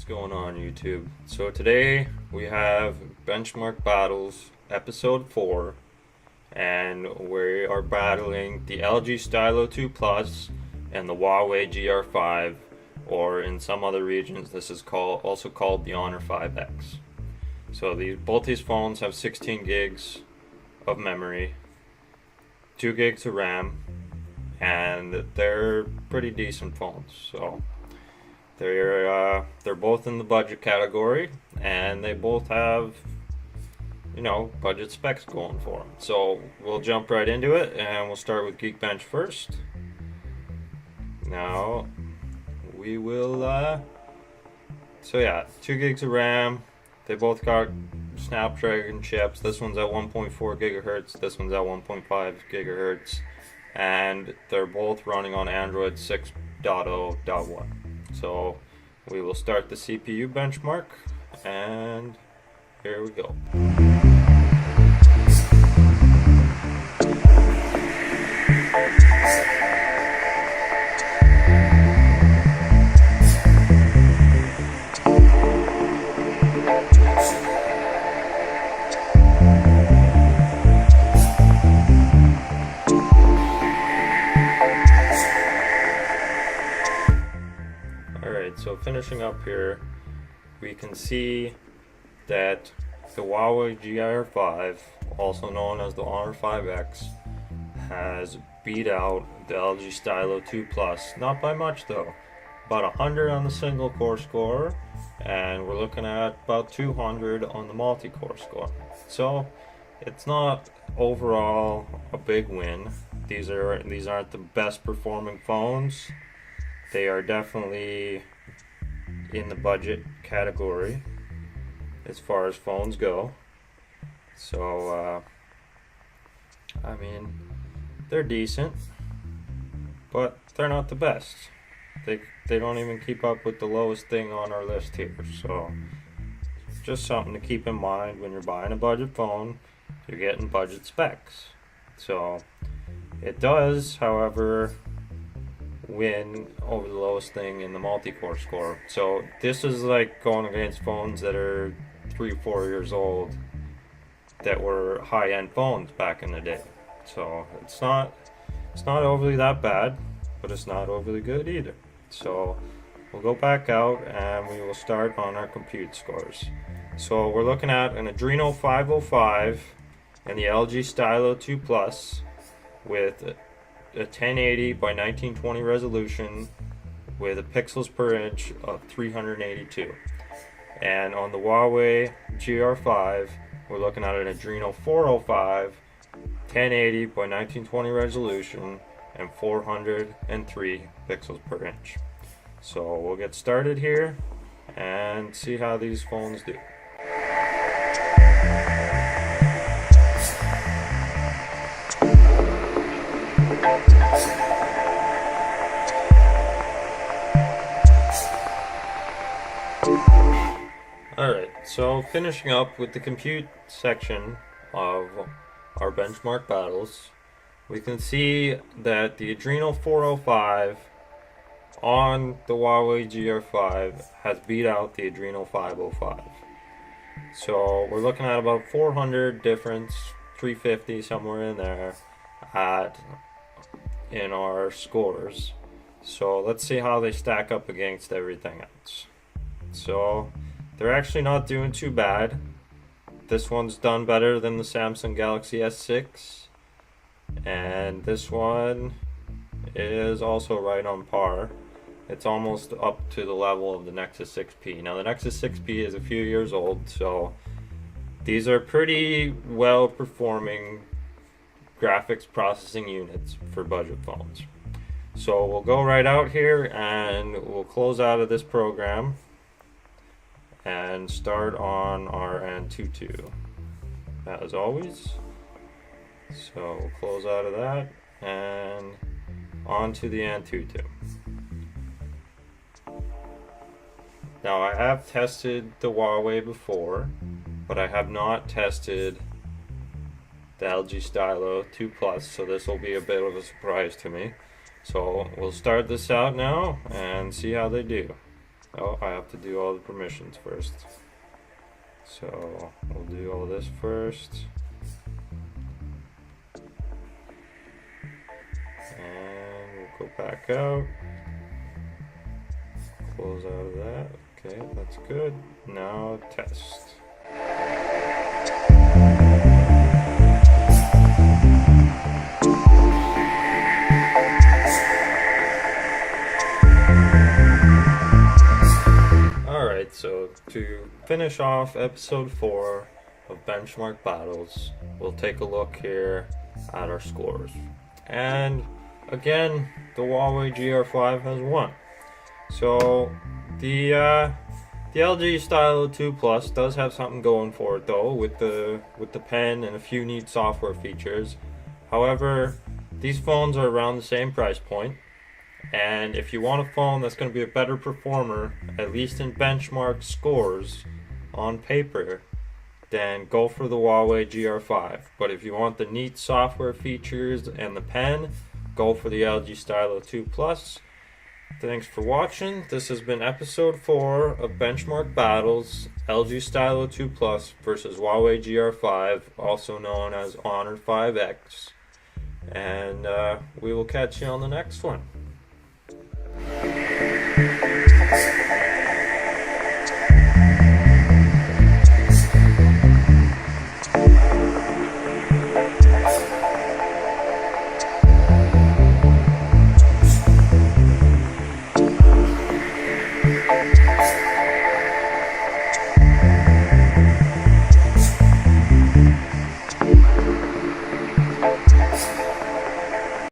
What's going on, YouTube? So today we have Benchmark Battles episode 4, and we are battling the LG Stylo 2 Plus and the Huawei GR5, or in some other regions this is also called the Honor 5X. So both these phones have 16 gigs of memory, 2 gigs of RAM, and they're pretty decent phones. So they're both in the budget category, and they both have, budget specs going for them. So we'll jump right into it, and we'll start with Geekbench first. Now we will 2 gigs of RAM. They both got Snapdragon chips. This one's at 1.4 gigahertz, this one's at 1.5 gigahertz, and they're both running on Android 6.0.1. So we will start the CPU benchmark, and here we go. So finishing up here, we can see that the Huawei GR5, also known as the Honor 5X, has beat out the LG Stylo 2 Plus. Not by much though, about 100 on the single core score, and we're looking at about 200 on the multi-core score. So it's not overall a big win. These aren't the best performing phones. They are definitely in the budget category as far as phones go. So they're decent, but they're not the best. They don't even keep up with the lowest thing on our list here. So just something to keep in mind when you're buying a budget phone. You're getting budget specs. So it does, however, win over the lowest thing in the multi-core score. So this is like going against phones that are 3-4 years old that were high-end phones back in the day. So it's not overly that bad, but it's not overly good either. So we'll go back out and we will start on our compute scores. So we're looking at an Adreno 505 and the LG Stylo 2 Plus with a 1080 by 1920 resolution with a pixels per inch of 382. And on the Huawei GR5, we're looking at an Adreno 405, 1080 by 1920 resolution, and 403 pixels per inch. So we'll get started here and see how these phones do. Alright, so finishing up with the compute section of our benchmark battles, we can see that the Adreno 405 on the Huawei GR5 has beat out the Adreno 505. So we're looking at about 400 difference, 350 somewhere in there in our scores. So let's see how they stack up against everything else. So they're actually not doing too bad. This one's done better than the Samsung Galaxy S6, and this one is also right on par. It's almost up to the level of the Nexus 6P. Now the Nexus 6P is a few years old, so these are pretty well performing graphics processing units for budget phones. So we'll go right out here and we'll close out of this program and start on our Antutu as always. So we'll close out of that and on to the Antutu. Now I have tested the Huawei before, but I have not tested the LG Stylo 2 Plus, so this will be a bit of a surprise to me. So we'll start this out now and see how they do. Oh, I have to do all the permissions first. So we'll do all this first. And we'll go back out. Close out of that. Okay, that's good. Now test. Alright, so to finish off episode 4 of Benchmark Battles, we'll take a look here at our scores. And again, the Huawei GR5 has won. So the LG Stylo 2 Plus does have something going for it though, with the pen and a few neat software features. However, these phones are around the same price point, and if you want a phone that's going to be a better performer, at least in benchmark scores on paper, then go for the Huawei GR5. But if you want the neat software features and the pen, go for the LG Stylo 2 Plus. Thanks for watching. This has been episode 4 of Benchmark Battles, LG Stylo 2 Plus versus Huawei GR5, also known as Honor 5X. And we will catch you on the next one.